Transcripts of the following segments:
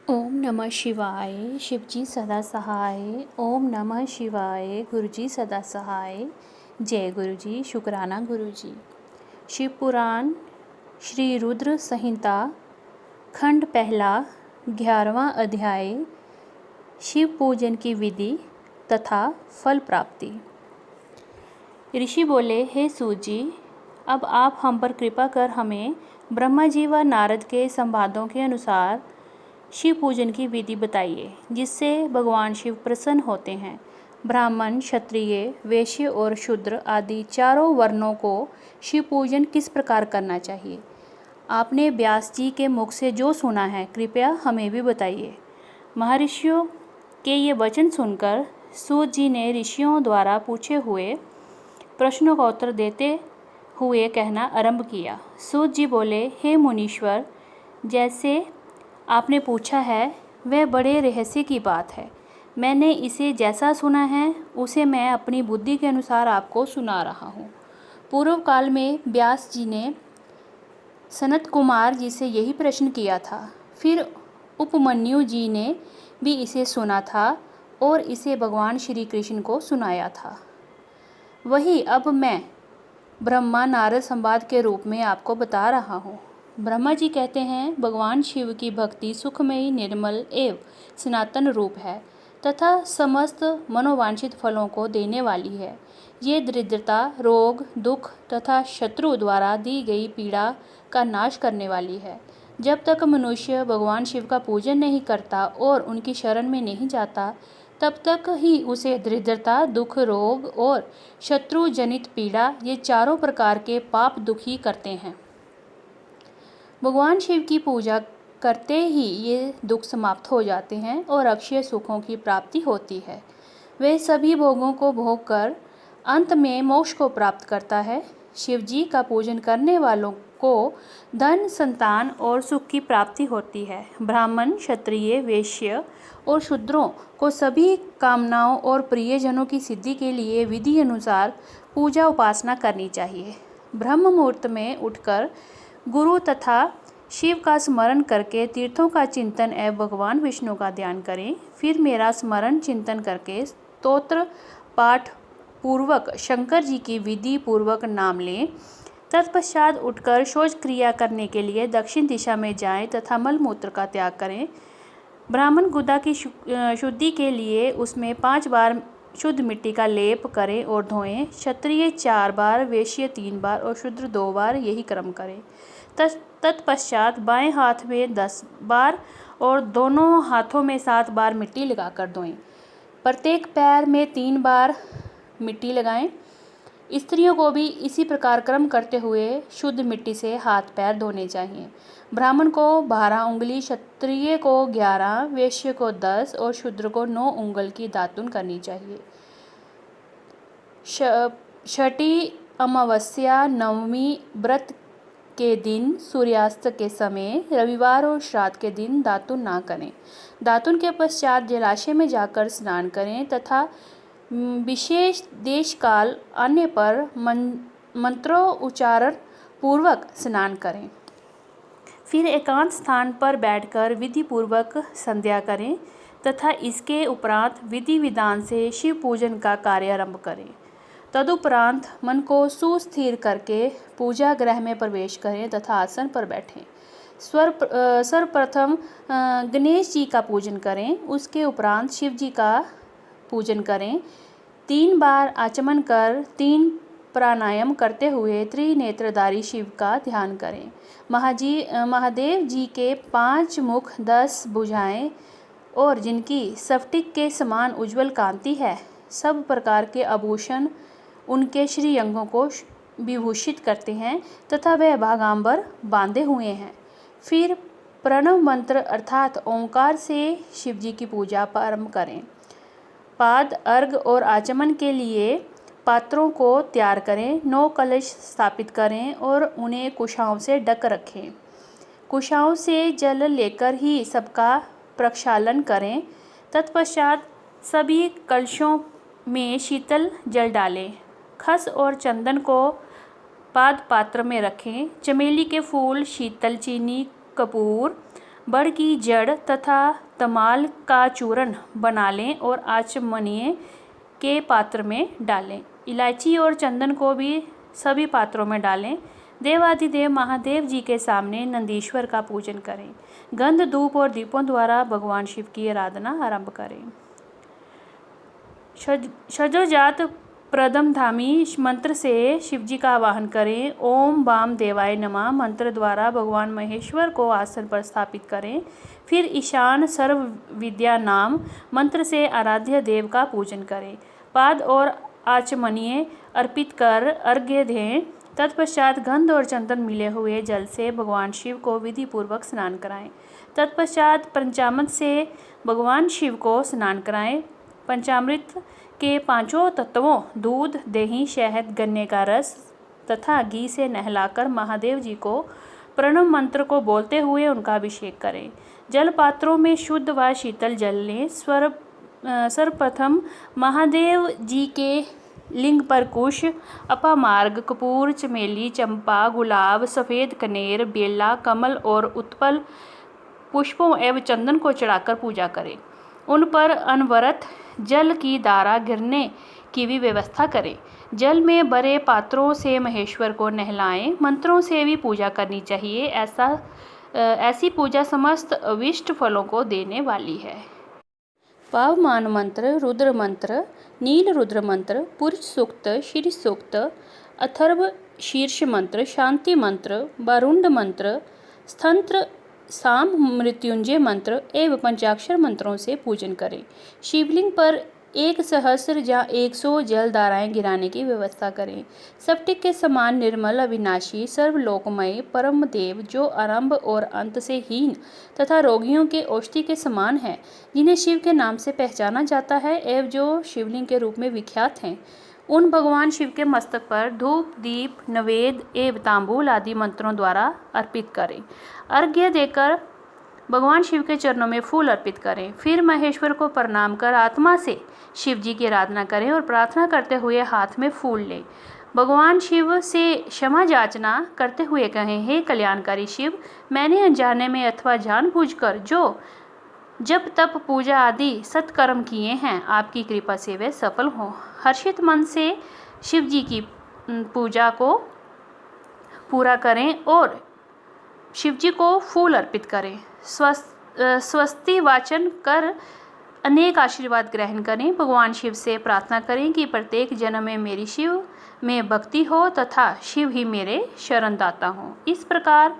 ओम नमः शिवाय। शिवजी सदा सहाय। ओम नमः शिवाय। गुरुजी सदा सहाय। जय गुरुजी। शुक्राना गुरुजी। शिव पुराण श्री रुद्र संहिता खंड पहला 11वां अध्याय शिव पूजन की विधि तथा फल प्राप्ति। ऋषि बोले, हे सूत जी, अब आप हम पर कृपा कर हमें ब्रह्मा जी व नारद के संवादों के अनुसार शिव पूजन की विधि बताइए, जिससे भगवान शिव प्रसन्न होते हैं। ब्राह्मण, क्षत्रिय, वैश्य और शूद्र आदि चारों वर्णों को शिव पूजन किस प्रकार करना चाहिए? आपने व्यास जी के मुख से जो सुना है, कृपया हमें भी बताइए। महर्षियों के ये वचन सुनकर सूत जी ने ऋषियों द्वारा पूछे हुए प्रश्नों का उत्तर देते हुए कहना आरंभ किया। सूत जी बोले, हे मुनीश्वर, जैसे आपने पूछा है वह बड़े रहस्य की बात है। मैंने इसे जैसा सुना है उसे मैं अपनी बुद्धि के अनुसार आपको सुना रहा हूँ। पूर्व काल में व्यास जी ने सनत कुमार जी से यही प्रश्न किया था। फिर उपमन्यु जी ने भी इसे सुना था और इसे भगवान श्री कृष्ण को सुनाया था। वही अब मैं ब्रह्मा नारद संवाद के रूप में आपको बता रहा हूँ। ब्रह्मा जी कहते हैं, भगवान शिव की भक्ति सुखमयी, निर्मल एवं सनातन रूप है तथा समस्त मनोवांछित फलों को देने वाली है। ये दरिद्रता, रोग, दुख तथा शत्रु द्वारा दी गई पीड़ा का नाश करने वाली है। जब तक मनुष्य भगवान शिव का पूजन नहीं करता और उनकी शरण में नहीं जाता, तब तक ही उसे दरिद्रता, दुख, रोग और शत्रु जनित पीड़ा, ये चारों प्रकार के पाप दुखी करते हैं। भगवान शिव की पूजा करते ही ये दुख समाप्त हो जाते हैं और अक्षय सुखों की प्राप्ति होती है। वे सभी भोगों को भोग कर अंत में मोक्ष को प्राप्त करता है। शिव जी का पूजन करने वालों को धन, संतान और सुख की प्राप्ति होती है। ब्राह्मण, क्षत्रिय, वैश्य और शूद्रों को सभी कामनाओं और प्रियजनों की सिद्धि के लिए विधि अनुसार पूजा उपासना करनी चाहिए। ब्रह्म मुहूर्त में उठकर गुरु तथा शिव का स्मरण करके तीर्थों का चिंतन एवं भगवान विष्णु का ध्यान करें। फिर मेरा स्मरण चिंतन करके स्तोत्र पाठ पूर्वक शंकर जी की विधि पूर्वक नाम लें। तत्पश्चात उठकर शौच क्रिया करने के लिए दक्षिण दिशा में जाएं तथा मलमूत्र का त्याग करें। ब्राह्मण गुदा की शुद्धि के लिए उसमें 5 बार शुद्ध मिट्टी का लेप करें और धोएं। क्षत्रिय 4 बार, वैश्य 3 बार और शूद्र 2 बार यही क्रम करें। तत्पश्चात बाएं हाथ में 10 बार और दोनों हाथों में 7 बार मिट्टी लगाकर धोएं। प्रत्येक पैर में 3 बार मिट्टी लगाएं। स्त्रियों को भी इसी प्रकार क्रम करते हुए शुद्ध मिट्टी से हाथ पैर धोने चाहिए। ब्राह्मण को 12 उंगली, क्षत्रिय को 11, वैश्य को 10 और शूद्र को 9 उंगल की दातुन करनी चाहिए। छठी अमावस्या, नवमी व्रत के दिन, सूर्यास्त के समय, रविवार और श्राद्ध के दिन दातुन ना करें। दातुन के पश्चात जलाशय में जाकर स्नान करें तथा विशेष देश काल आने पर मंत्रोच्चारण पूर्वक स्नान करें। फिर एकांत स्थान पर बैठकर विधि पूर्वक संध्या करें तथा इसके उपरांत विधि विधान से शिव पूजन का कार्य आरंभ करें। तदुपरांत मन को सुस्थिर करके पूजा गृह में प्रवेश करें तथा आसन पर बैठें। सर्वप्रथम गणेश जी का पूजन करें, उसके उपरांत शिव जी का पूजन करें। 3 बार आचमन कर 3 प्राणायाम करते हुए त्रिनेत्रधारी शिव का ध्यान करें। महादेव जी के 5 मुख, 10 भुजाएं और जिनकी स्फटिक के समान उज्ज्वल कांति है, सब प्रकार के आभूषण उनके श्री अंगों को विभूषित करते हैं तथा वह भागांबर बांधे हुए हैं। फिर प्रणव मंत्र अर्थात ओंकार से शिव जी की पूजा प्रारंभ करें। पाद, अर्घ और आचमन के लिए पात्रों को तैयार करें। 9 कलश स्थापित करें और उन्हें कुशाओं से ढक रखें। कुशाओं से जल लेकर ही सबका प्रक्षालन करें। तत्पश्चात सभी कलशों में शीतल जल डालें। खस और चंदन को पाद पात्र में रखें। चमेली के फूल, शीतल चीनी, कपूर बड़ की जड़ तथा तमाल का चूर्ण बना लें और आचमनीय के पात्र में डालें। इलायची और चंदन को भी सभी पात्रों में डालें। देवाधिदेव महादेव जी के सामने नंदीश्वर का पूजन करें। गंध, धूप और दीपों द्वारा भगवान शिव की आराधना आरंभ करें। षडोजात प्रदमधामी मंत्र से शिवजी का आवाहन करें। ओम वाम देवाय नमः मंत्र द्वारा भगवान महेश्वर को आसन पर स्थापित करें। फिर ईशान सर्व विद्या नाम मंत्र से आराध्य देव का पूजन करें। पाद और आचमनीय अर्पित कर अर्घ्य दें। तत्पश्चात गंध और चंदन मिले हुए जल से भगवान शिव को विधि पूर्वक स्नान कराएं। तत्पश्चात पंचामृत से भगवान शिव को स्नान कराएं। पंचामृत के पांचों तत्वों दूध, दही, शहद, गन्ने का रस तथा घी से नहलाकर महादेव जी को प्रणव मंत्र को बोलते हुए उनका अभिषेक करें। जल पात्रों में शुद्ध व शीतल जल लें। सर्वप्रथम महादेव जी के लिंग पर कुश, अपामार्ग, कपूर, चमेली, चंपा, गुलाब, सफ़ेद कनेर, बेला, कमल और उत्पल पुष्पों एवं चंदन को चढ़ाकर पूजा करें। उन पर अनवरत जल की धारा गिरने की भी व्यवस्था करें। जल में भरे पात्रों से महेश्वर को नहलाएं। मंत्रों से भी पूजा करनी चाहिए। ऐसी पूजा समस्त अविष्ट फलों को देने वाली है। पावमान मंत्र, रुद्र मंत्र, नील रुद्र मंत्र, पुरुष सूक्त, श्री सूक्त, अथर्व शीर्ष मंत्र, शांति मंत्र, वरुण मंत्र, स्थंत्र, साम मृत्युंजय मंत्र एवं पंचाक्षर मंत्रों से पूजन करें। शिवलिंग पर 1,000 या 100 जल धाराएं गिराने की व्यवस्था करें। स्फटिक के समान निर्मल, अविनाशी, सर्वलोकमय परम देव जो आरंभ और अंत से हीन तथा रोगियों के औषधि के समान है, जिन्हें शिव के नाम से पहचाना जाता है एवं जो शिवलिंग के रूप में विख्यात हैं, उन भगवान शिव के मस्तक पर धूप, दीप, नवेद एवं तांबूल आदि मंत्रों द्वारा अर्पित करें। अर्घ्य देकर भगवान शिव के चरणों में फूल अर्पित करें। फिर महेश्वर को प्रणाम कर आत्मा से शिव जी की आराधना करें और प्रार्थना करते हुए हाथ में फूल लें। भगवान शिव से क्षमा याचना करते हुए कहें, हे कल्याणकारी शिव, मैंने अनजाने में अथवा जानबूझकर जो जब तप पूजा आदि सत्कर्म किए हैं, आपकी कृपा से वे सफल हों। हर्षित मन से शिव जी की पूजा को पूरा करें और शिव जी को फूल अर्पित करें। स्वस्ति वाचन कर अनेक आशीर्वाद ग्रहण करें। भगवान शिव से प्रार्थना करें कि प्रत्येक जन्म में मेरी शिव में भक्ति हो तथा शिव ही मेरे शरणदाता हों। इस प्रकार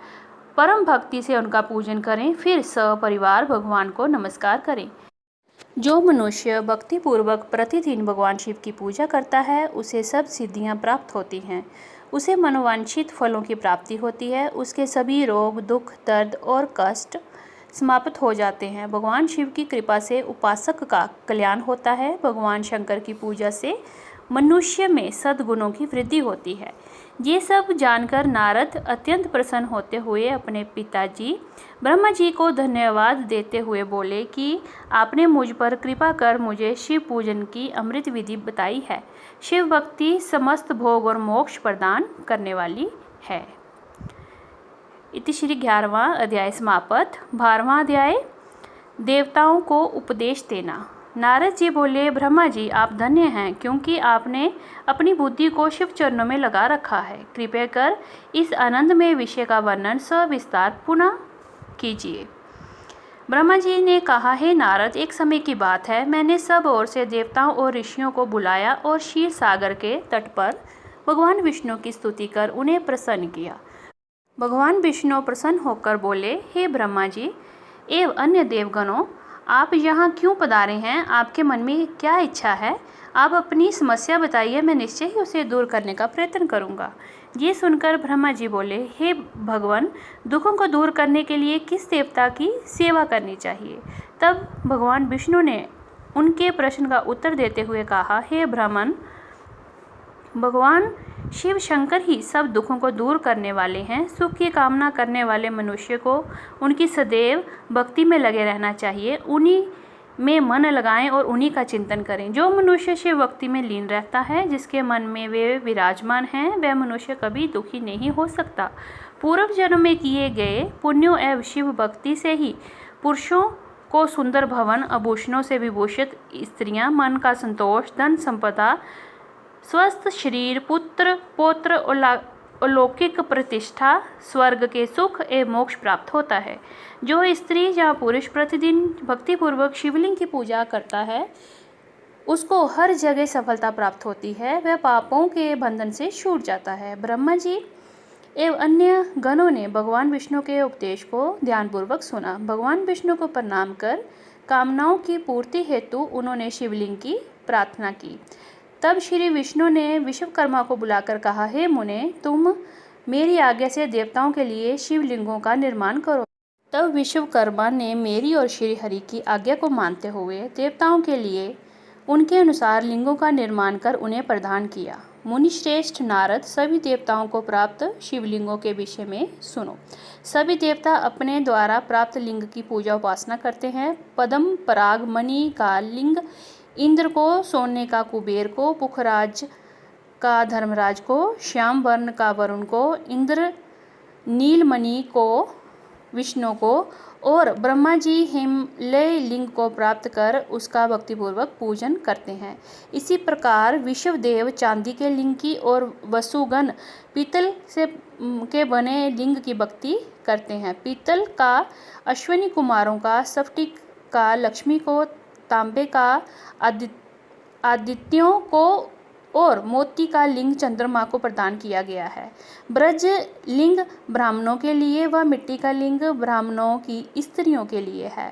परम भक्ति से उनका पूजन करें। फिर सपरिवार भगवान को नमस्कार करें। जो मनुष्य भक्तिपूर्वक प्रतिदिन भगवान शिव की पूजा करता है, उसे सब सिद्धियां प्राप्त होती हैं। उसे मनोवांछित फलों की प्राप्ति होती है। उसके सभी रोग, दुख, दर्द और कष्ट समाप्त हो जाते हैं। भगवान शिव की कृपा से उपासक का कल्याण होता है। भगवान शंकर की पूजा से मनुष्य में सद्गुणों की वृद्धि होती है। ये सब जानकर नारद अत्यंत प्रसन्न होते हुए अपने पिताजी ब्रह्मा जी को धन्यवाद देते हुए बोले कि आपने मुझ पर कृपा कर मुझे शिव पूजन की अमृत विधि बताई है। शिव भक्ति समस्त भोग और मोक्ष प्रदान करने वाली है। इति श्री 11वां अध्याय समाप्त। 12वां अध्याय देवताओं को उपदेश देना। नारद जी बोले, ब्रह्मा जी आप धन्य हैं क्योंकि आपने अपनी बुद्धि को शिव चरणों में लगा रखा है। कृपया कर इस आनंदमय विषय का वर्णन सविस्तार पुनः कीजिए। ब्रह्मा जी ने कहा, हे नारद, एक समय की बात है, मैंने सब ओर से देवताओं और ऋषियों को बुलाया और क्षीर सागर के तट पर भगवान विष्णु की स्तुति कर उन्हें प्रसन्न किया। भगवान विष्णु प्रसन्न होकर बोले, हे ब्रह्मा जी एवं अन्य देवगणों, आप यहाँ क्यों पधारे हैं? आपके मन में क्या इच्छा है? आप अपनी समस्या बताइए, मैं निश्चय ही उसे दूर करने का प्रयत्न करूँगा। ये सुनकर ब्रह्मा जी बोले, हे भगवान, दुखों को दूर करने के लिए किस देवता की सेवा करनी चाहिए? तब भगवान विष्णु ने उनके प्रश्न का उत्तर देते हुए कहा, हे ब्राह्मण, भगवान शिव शंकर ही सब दुखों को दूर करने वाले हैं। सुख की कामना करने वाले मनुष्य को उनकी सदैव भक्ति में लगे रहना चाहिए। उन्हीं में मन लगाएं और उन्हीं का चिंतन करें। जो मनुष्य शिव भक्ति में लीन रहता है, जिसके मन में वे विराजमान हैं, वह मनुष्य कभी दुखी नहीं हो सकता। पूर्व जन्म में किए गए पुण्यों एवं शिव भक्ति से ही पुरुषों को सुंदर भवन, आभूषणों से विभूषित स्त्रियां, मन का संतोष, धन संपदा, स्वस्थ शरीर, पुत्र पौत्र, अलौकिक प्रतिष्ठा, स्वर्ग के सुख एवं मोक्ष प्राप्त होता है। जो स्त्री या पुरुष प्रतिदिन भक्तिपूर्वक शिवलिंग की पूजा करता है उसको हर जगह सफलता प्राप्त होती है, वह पापों के बंधन से छूट जाता है। ब्रह्मा जी एवं अन्य गणों ने भगवान विष्णु के उपदेश को ध्यानपूर्वक सुना। भगवान विष्णु को प्रणाम कर कामनाओं की पूर्ति हेतु उन्होंने शिवलिंग की प्रार्थना की। तब श्री विष्णु ने विश्वकर्मा को बुलाकर कहा, हे मुने, तुम मेरी आज्ञा से देवताओं के लिए शिवलिंगों का निर्माण करो। तब विश्वकर्मा ने मेरी और श्री हरि की आज्ञा को मानते हुए देवताओं के लिए उनके अनुसार लिंगों का निर्माण कर उन्हें प्रदान किया। मुनिश्रेष्ठ नारद, सभी देवताओं को प्राप्त शिवलिंगों के विषय में सुनो। सभी देवता अपने द्वारा प्राप्त लिंग की पूजा उपासना करते हैं। पद्म पराग मणि का लिंग इंद्र को, सोने का कुबेर को, पुखराज का धर्मराज को, श्याम वर्ण का वरुण को, इंद्र नीलमणि को विष्णु को और ब्रह्मा जी हिमालय लिंग को प्राप्त कर उसका भक्तिपूर्वक पूजन करते हैं। इसी प्रकार विश्वदेव चांदी के लिंग की और वसुगण पीतल के बने लिंग की भक्ति करते हैं। पीतल का अश्विनी कुमारों का, स्फटिक का लक्ष्मी को, तांबे का आदित्यों को और मोती का लिंग चंद्रमा को प्रदान किया गया है। ब्रज लिंग ब्राह्मणों के लिए व मिट्टी का लिंग ब्राह्मणों की स्त्रियों के लिए है।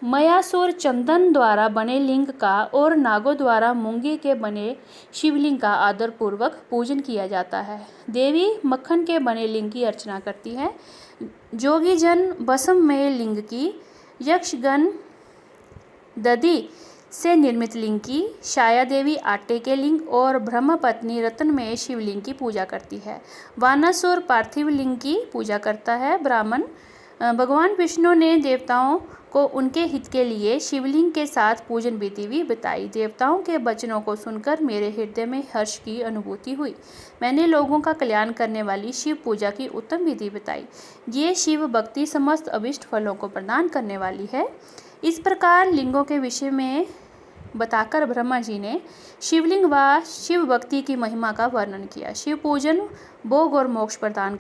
मयासुर चंदन द्वारा बने लिंग का और नागों द्वारा मूंगे के बने शिवलिंग का आदर पूर्वक पूजन किया जाता है। देवी मक्खन के बने लिंग की अर्चना करती है। जोगी जन भस्म में लिंग की, यक्षगण दधि से निर्मित लिंग की, छाया देवी आटे के लिंग और ब्रह्मपत्नी रत्न में शिवलिंग की पूजा करती है। वानासुर पार्थिव लिंग की पूजा करता है। ब्राह्मण भगवान विष्णु ने देवताओं को उनके हित के लिए शिवलिंग के साथ पूजन विधि भी बताई। देवताओं के वचनों को सुनकर मेरे हृदय में हर्ष की अनुभूति हुई। मैंने लोगों का कल्याण करने वाली शिव पूजा की उत्तम विधि बताई। ये शिव भक्ति समस्त अभिष्ट फलों को प्रदान करने वाली है। इस प्रकार लिंगों के विषय में बताकर ब्रह्मा जी ने शिवलिंग व शिव भक्ति की महिमा का वर्णन किया। शिव पूजन भोग और मोक्ष प्रदान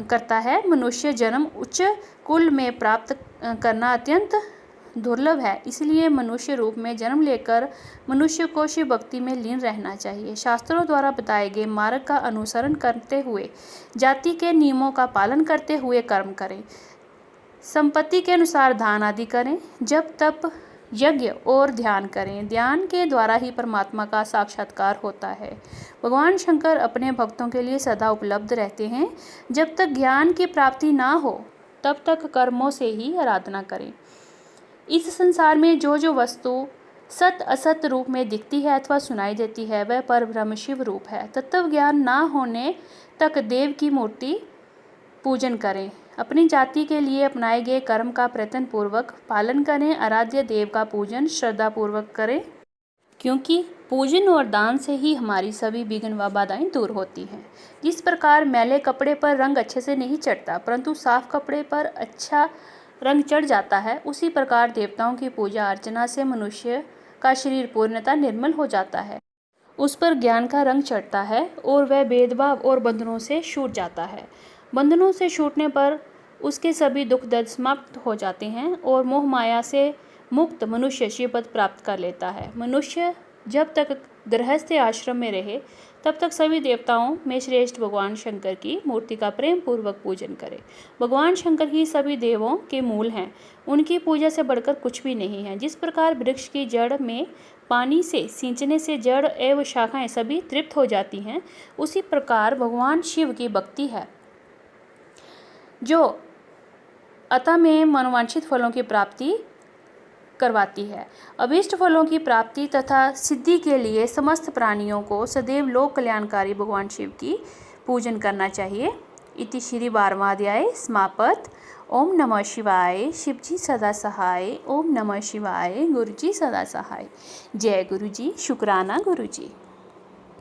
करता है। मनुष्य जन्म उच्च कुल में प्राप्त करना अत्यंत दुर्लभ है, इसलिए मनुष्य रूप में जन्म लेकर मनुष्य को शिव भक्ति में लीन रहना चाहिए। शास्त्रों द्वारा बताए गए मार्ग का अनुसरण करते हुए, जाति के नियमों का पालन करते हुए कर्म करें, संपत्ति के अनुसार दान आदि करें, जप तप यज्ञ और ध्यान करें। ध्यान के द्वारा ही परमात्मा का साक्षात्कार होता है। भगवान शंकर अपने भक्तों के लिए सदा उपलब्ध रहते हैं। जब तक ज्ञान की प्राप्ति ना हो तब तक कर्मों से ही आराधना करें। इस संसार में जो जो वस्तु सत असत रूप में दिखती है अथवा सुनाई देती है वह परब्रह्म शिव रूप है। तत्व ज्ञान ना होने तक देव की मूर्ति पूजन करें। अपनी जाति के लिए अपनाए गए कर्म का प्रयत्न पूर्वक पालन करें। आराध्य देव का पूजन श्रद्धा पूर्वक करें, क्योंकि पूजन और दान से ही हमारी सभी विघ्न व बाधाएं दूर होती हैं। जिस प्रकार मैले कपड़े पर रंग अच्छे से नहीं चढ़ता परंतु साफ कपड़े पर अच्छा रंग चढ़ जाता है, उसी प्रकार देवताओं की पूजा अर्चना से मनुष्य का शरीर पूर्णतः निर्मल हो जाता है, उस पर ज्ञान का रंग चढ़ता है और वह भेदभाव और बंधनों से छूट जाता है। बंधनों से छूटने पर उसके सभी दुख दर्द समाप्त हो जाते हैं और मोह माया से मुक्त मनुष्य शिवपद प्राप्त कर लेता है। मनुष्य जब तक गृहस्थ आश्रम में रहे तब तक सभी देवताओं में श्रेष्ठ भगवान शंकर की मूर्ति का प्रेम पूर्वक पूजन करे। भगवान शंकर ही सभी देवों के मूल हैं, उनकी पूजा से बढ़कर कुछ भी नहीं है। जिस प्रकार वृक्ष की जड़ में पानी से सींचने से जड़ एवं शाखाएं सभी तृप्त हो जाती हैं, उसी प्रकार भगवान शिव की भक्ति है जो अतः में मनोवांछित फलों की प्राप्ति करवाती है। अभीष्ट फलों की प्राप्ति तथा सिद्धि के लिए समस्त प्राणियों को सदैव लोक कल्याणकारी भगवान शिव की पूजन करना चाहिए। इति श्री 12वां अध्याय समाप्त। ओम नमः शिवाय। शिवजी सदा सहाय। ओम नमः शिवाय। गुरुजी सदा सहाय। जय गुरुजी। शुक्राना गुरुजी।